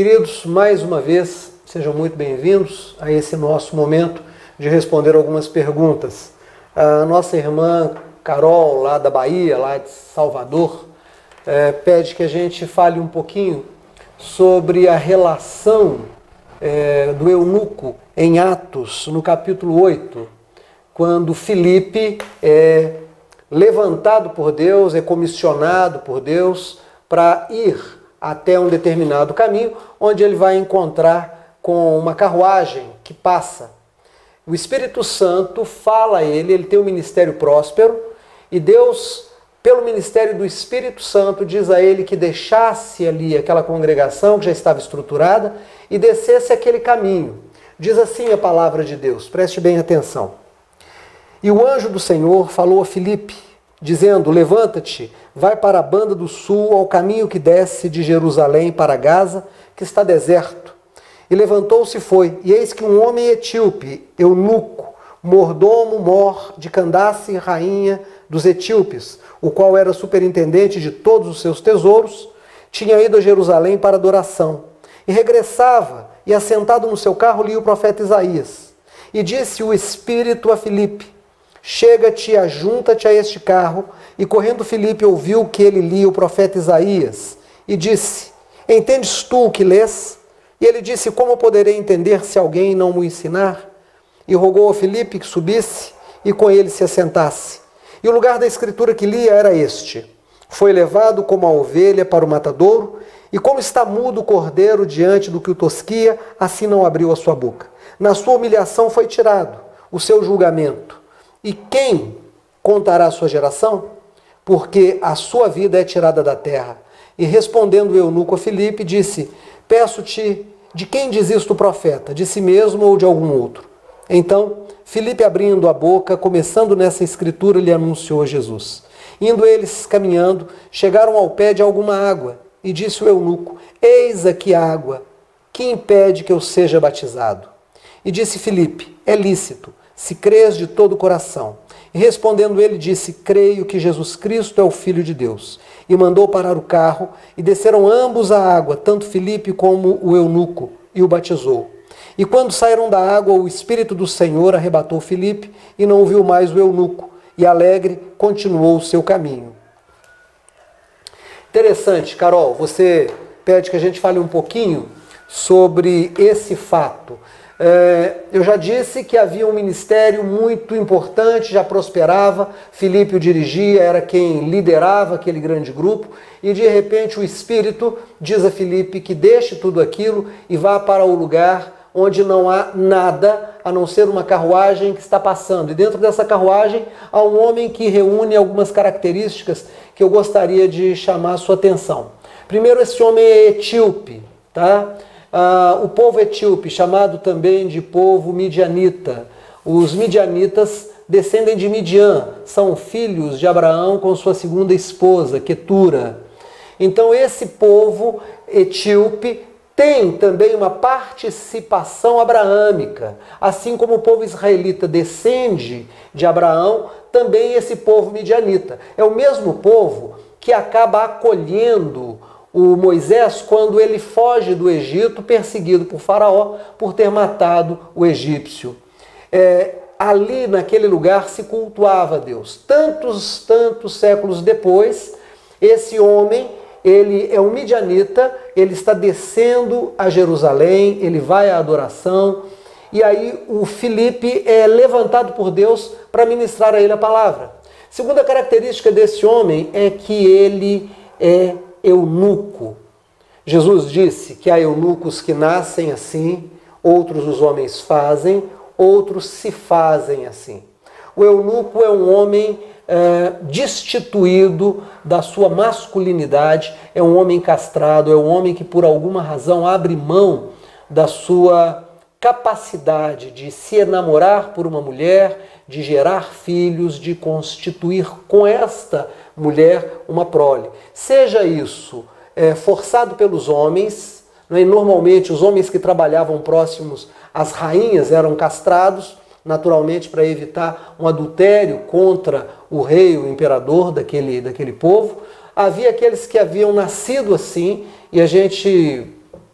Queridos, mais uma vez, sejam muito bem-vindos a esse nosso momento de responder algumas perguntas. A nossa irmã Carol, lá da Bahia, lá de Salvador, pede que a gente fale um pouquinho sobre a relação do eunuco em Atos, no capítulo 8, quando Filipe é levantado por Deus, é comissionado por Deus para ir até um determinado caminho, onde ele vai encontrar com uma carruagem que passa. O Espírito Santo fala a ele tem um ministério próspero, e Deus, pelo ministério do Espírito Santo, diz a ele que deixasse ali aquela congregação que já estava estruturada e descesse aquele caminho. Diz assim a palavra de Deus, preste bem atenção. E o anjo do Senhor falou a Filipe, dizendo: levanta-te, vai para a banda do sul, ao caminho que desce de Jerusalém para Gaza, que está deserto. E levantou-se e foi, e eis que um homem etíope, eunuco, mordomo-mor de Candace, rainha dos etíopes, o qual era superintendente de todos os seus tesouros, tinha ido a Jerusalém para adoração, e regressava, e assentado no seu carro lia o profeta Isaías. E disse o Espírito a Filipe: chega-te e ajunta-te a este carro. E correndo Filipe ouviu que ele lia o profeta Isaías, e disse: entendes tu o que lês? E ele disse: como poderei entender se alguém não me ensinar? E rogou a Filipe que subisse e com ele se assentasse. E o lugar da escritura que lia era este: foi levado como a ovelha para o matadouro, e como está mudo o cordeiro diante do que o tosquia, assim não abriu a sua boca. Na sua humilhação foi tirado o seu julgamento. E quem contará a sua geração? Porque a sua vida é tirada da terra. E respondendo o eunuco a Filipe, disse: peço-te, de quem diz isto o profeta? De si mesmo ou de algum outro? Então, Filipe, abrindo a boca, começando nessa escritura, lhe anunciou Jesus. Indo eles caminhando, chegaram ao pé de alguma água, e disse o eunuco: eis aqui a água, que impede que eu seja batizado? E disse Filipe: é lícito, se crês de todo o coração. E respondendo ele, disse: creio que Jesus Cristo é o Filho de Deus. E mandou parar o carro, e desceram ambos à água, tanto Filipe como o eunuco, e o batizou. E quando saíram da água, o Espírito do Senhor arrebatou Filipe, e não viu mais o eunuco, e alegre continuou o seu caminho. Interessante, Carol, você pede que a gente fale um pouquinho sobre esse fato. Eu já disse que havia um ministério muito importante, já prosperava, Filipe o dirigia, era quem liderava aquele grande grupo, e de repente o Espírito diz a Filipe que deixe tudo aquilo e vá para o lugar onde não há nada a não ser uma carruagem que está passando. E dentro dessa carruagem há um homem que reúne algumas características que eu gostaria de chamar a sua atenção. Primeiro, esse homem é etíope, tá? O povo etíope, chamado também de povo midianita. Os midianitas descendem de Midian, são filhos de Abraão com sua segunda esposa, Quetura. Então esse povo etíope tem também uma participação abraâmica. Assim como o povo israelita descende de Abraão, também esse povo midianita. É o mesmo povo que acaba acolhendo o Moisés quando ele foge do Egito, perseguido por Faraó por ter matado o egípcio. Ali naquele lugar se cultuava a Deus. Tantos séculos depois, esse homem, ele é um midianita, ele está descendo a Jerusalém, ele vai à adoração, e aí o Filipe é levantado por Deus para ministrar a ele a palavra. Segunda característica desse homem é que ele é eunuco. Jesus disse que há eunucos que nascem assim, outros os homens fazem, outros se fazem assim. O eunuco é um homem destituído da sua masculinidade, é um homem castrado, é um homem que por alguma razão abre mão da sua capacidade de se enamorar por uma mulher, de gerar filhos, de constituir com esta mulher uma prole. Seja isso forçado pelos homens, né? Normalmente os homens que trabalhavam próximos às rainhas eram castrados, naturalmente para evitar um adultério contra o rei, o imperador daquele povo. Havia aqueles que haviam nascido assim, e a gente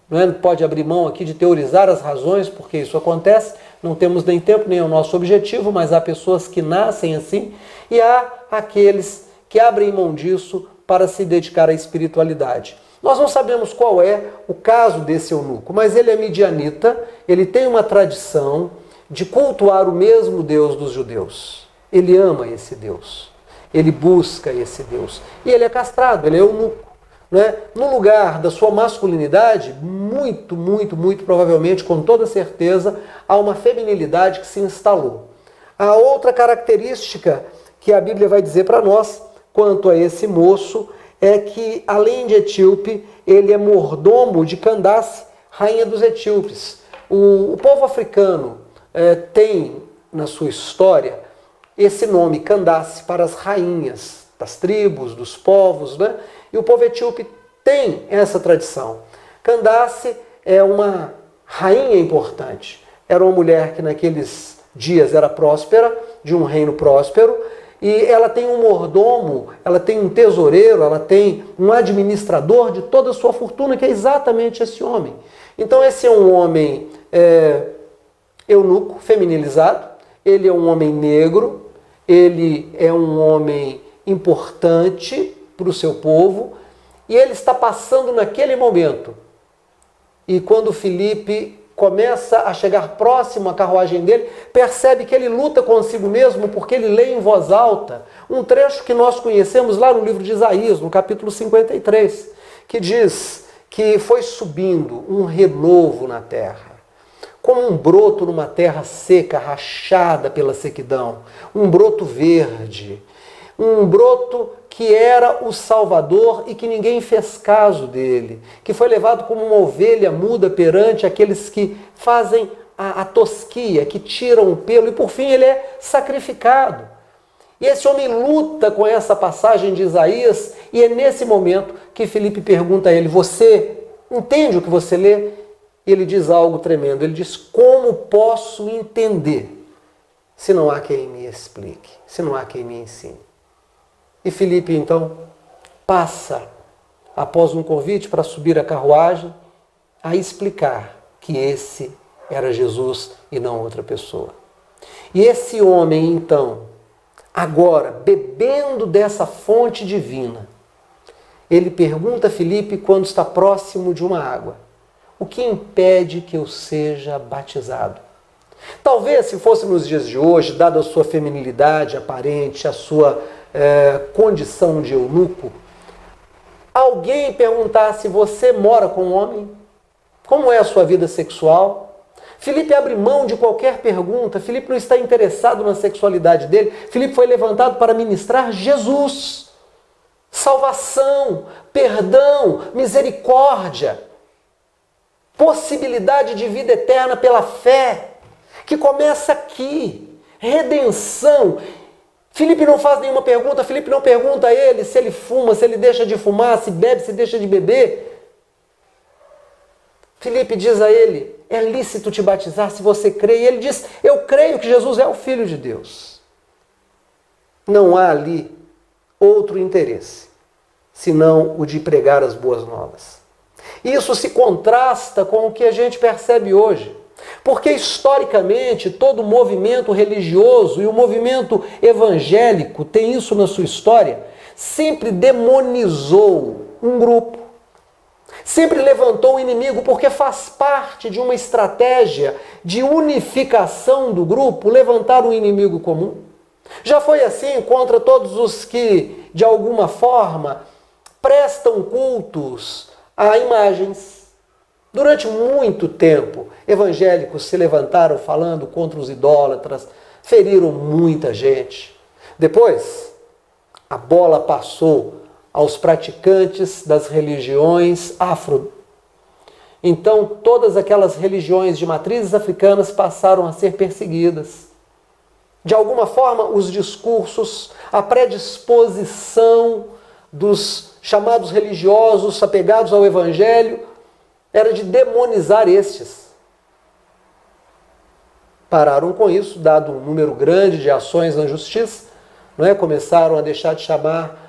não é? Pode abrir mão aqui de teorizar as razões porque isso acontece, não temos nem tempo, nem é o nosso objetivo, mas há pessoas que nascem assim e há aqueles que abrem mão disso para se dedicar à espiritualidade. Nós não sabemos qual é o caso desse eunuco, mas ele é midianita, ele tem uma tradição de cultuar o mesmo Deus dos judeus. Ele ama esse Deus, ele busca esse Deus. E ele é castrado, ele é eunuco. Né? No lugar da sua masculinidade, muito provavelmente, com toda certeza, há uma feminilidade que se instalou. A outra característica que a Bíblia vai dizer para nós quanto a esse moço é que, além de etíope, ele é mordomo de Candace, rainha dos etíopes. O povo africano tem na sua história esse nome, Candace, para as rainhas das tribos, dos povos, né? E o povo etíope tem essa tradição. Candace é uma rainha importante. Era uma mulher que naqueles dias era próspera, de um reino próspero, e ela tem um mordomo, ela tem um tesoureiro, ela tem um administrador de toda a sua fortuna, que é exatamente esse homem. Então esse é um homem eunuco, feminilizado, ele é um homem negro, ele é um homem importante para o seu povo, e ele está passando naquele momento. E quando Filipe começa a chegar próximo à carruagem dele, percebe que ele luta consigo mesmo, porque ele lê em voz alta um trecho que nós conhecemos lá no livro de Isaías, no capítulo 53, que diz que foi subindo um renovo na terra, como um broto numa terra seca, rachada pela sequidão, um broto verde, um broto que era o Salvador e que ninguém fez caso dele, que foi levado como uma ovelha muda perante aqueles que fazem a tosquia, que tiram o pelo, e por fim ele é sacrificado. E esse homem luta com essa passagem de Isaías, e é nesse momento que Filipe pergunta a ele: você entende o que você lê? E ele diz algo tremendo, ele diz: como posso entender se não há quem me explique, se não há quem me ensine? E Filipe, então, passa, após um convite para subir a carruagem, a explicar que esse era Jesus e não outra pessoa. E esse homem, então, agora, bebendo dessa fonte divina, ele pergunta a Filipe quando está próximo de uma água: o que impede que eu seja batizado? Talvez, se fosse nos dias de hoje, dada a sua feminilidade aparente, a sua condição de eunuco, alguém perguntasse: você mora com um homem? Como é a sua vida sexual? Filipe abre mão de qualquer pergunta. Filipe não está interessado na sexualidade dele. Filipe foi levantado para ministrar Jesus, salvação, perdão, misericórdia, possibilidade de vida eterna pela fé, que começa aqui, redenção. Filipe não faz nenhuma pergunta, Filipe não pergunta a ele se ele fuma, se ele deixa de fumar, se bebe, se deixa de beber. Filipe diz a ele: é lícito te batizar se você crê. E ele diz: eu creio que Jesus é o Filho de Deus. Não há ali outro interesse, senão o de pregar as boas novas. Isso se contrasta com o que a gente percebe hoje. Porque historicamente todo movimento religioso e o movimento evangélico tem isso na sua história, sempre demonizou um grupo, sempre levantou o inimigo, porque faz parte de uma estratégia de unificação do grupo levantar um inimigo comum. Já foi assim contra todos os que, de alguma forma, prestam cultos a imagens. Durante muito tempo, evangélicos se levantaram falando contra os idólatras, feriram muita gente. Depois, a bola passou aos praticantes das religiões afro. Então, todas aquelas religiões de matrizes africanas passaram a ser perseguidas. De alguma forma, os discursos, a predisposição dos chamados religiosos apegados ao evangelho era de demonizar estes. Pararam com isso, dado um número grande de ações na justiça, não é? Começaram a deixar de chamar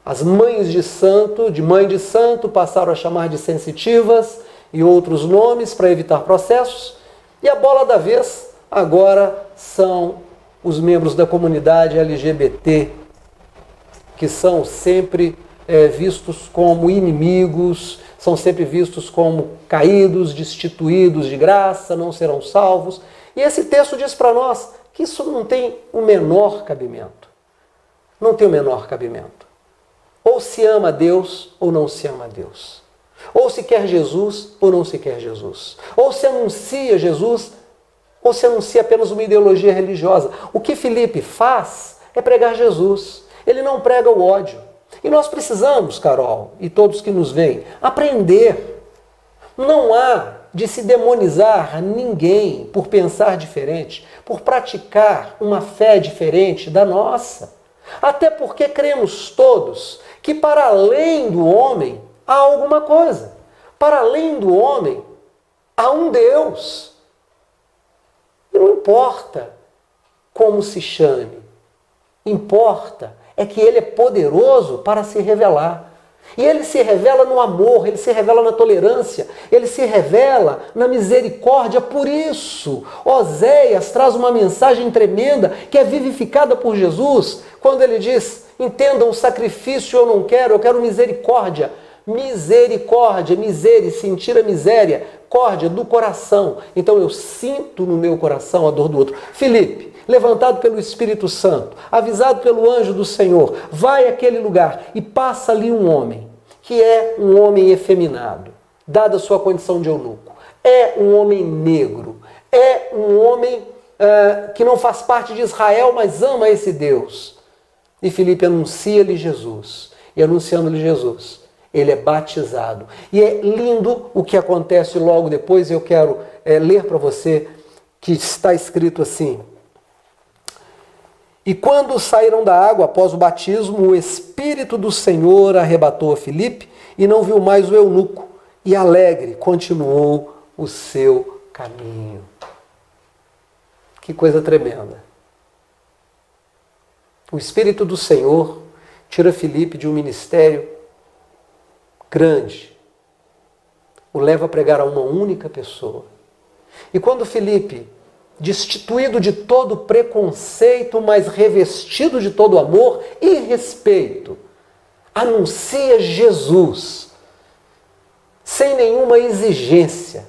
As mães de santo, de mãe de santo, passaram a chamar de sensitivas e outros nomes para evitar processos. E a bola da vez agora são os membros da comunidade LGBT, que são sempre vistos como inimigos, são sempre vistos como caídos, destituídos de graça, não serão salvos. E esse texto diz para nós que isso não tem o menor cabimento. Não tem o menor cabimento. Ou se ama a Deus ou não se ama a Deus. Ou se quer Jesus ou não se quer Jesus. Ou se anuncia Jesus ou se anuncia apenas uma ideologia religiosa. O que Filipe faz é pregar Jesus. Ele não prega o ódio. E nós precisamos, Carol, e todos que nos veem, aprender. Não há de se demonizar ninguém por pensar diferente, por praticar uma fé diferente da nossa. Até porque cremos todos que para além do homem há alguma coisa. Para além do homem há um Deus. E não importa como se chame, importa é que ele é poderoso para se revelar. E ele se revela no amor, ele se revela na tolerância, ele se revela na misericórdia. Por isso, Oséias traz uma mensagem tremenda que é vivificada por Jesus, quando ele diz: entendam, o sacrifício eu não quero, eu quero misericórdia. Misericórdia, sentir a miséria, córdia do coração. Então eu sinto no meu coração a dor do outro. Filipe, levantado pelo Espírito Santo, avisado pelo anjo do Senhor, vai àquele lugar e passa ali um homem, que é um homem efeminado, dada a sua condição de eunuco. É um homem negro, é um homem que não faz parte de Israel, mas ama esse Deus. E Filipe anuncia-lhe Jesus, e anunciando-lhe Jesus, ele é batizado. E é lindo o que acontece logo depois. Eu quero ler para você, que está escrito assim: e quando saíram da água após o batismo, o Espírito do Senhor arrebatou a Filipe e não viu mais o eunuco, e alegre continuou o seu caminho. Que coisa tremenda. O Espírito do Senhor tira Filipe de um ministério grande, o leva a pregar a uma única pessoa. E quando Filipe, destituído de todo preconceito, mas revestido de todo amor e respeito, anuncia Jesus, sem nenhuma exigência,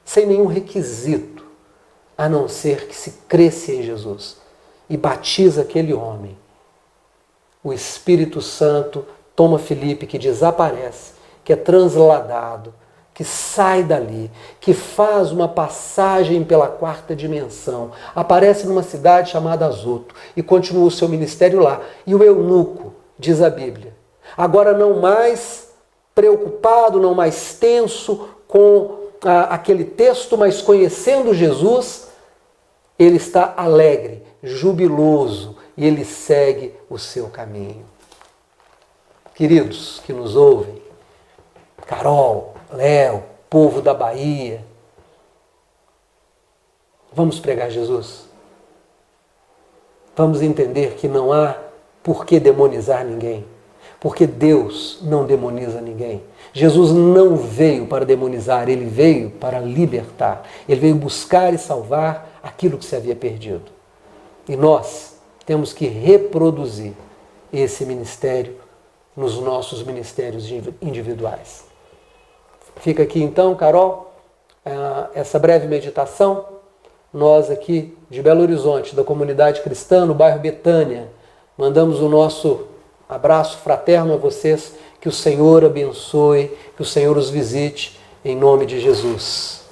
sem nenhum requisito, a não ser que se cresça em Jesus, e batiza aquele homem. O Espírito Santo toma Filipe, que desaparece, que é transladado, que sai dali, que faz uma passagem pela quarta dimensão, aparece numa cidade chamada Azoto e continua o seu ministério lá. E o eunuco, diz a Bíblia, agora não mais preocupado, não mais tenso com aquele texto, mas conhecendo Jesus, ele está alegre, jubiloso, e ele segue o seu caminho. Queridos que nos ouvem, Carol, Léo, povo da Bahia, vamos pregar Jesus? Vamos entender que não há por que demonizar ninguém, porque Deus não demoniza ninguém. Jesus não veio para demonizar, ele veio para libertar. Ele veio buscar e salvar aquilo que se havia perdido. E nós temos que reproduzir esse ministério nos nossos ministérios individuais. Fica aqui então, Carol, essa breve meditação. Nós aqui de Belo Horizonte, da comunidade cristã, no bairro Betânia, mandamos o nosso abraço fraterno a vocês. Que o Senhor abençoe, que o Senhor os visite, em nome de Jesus.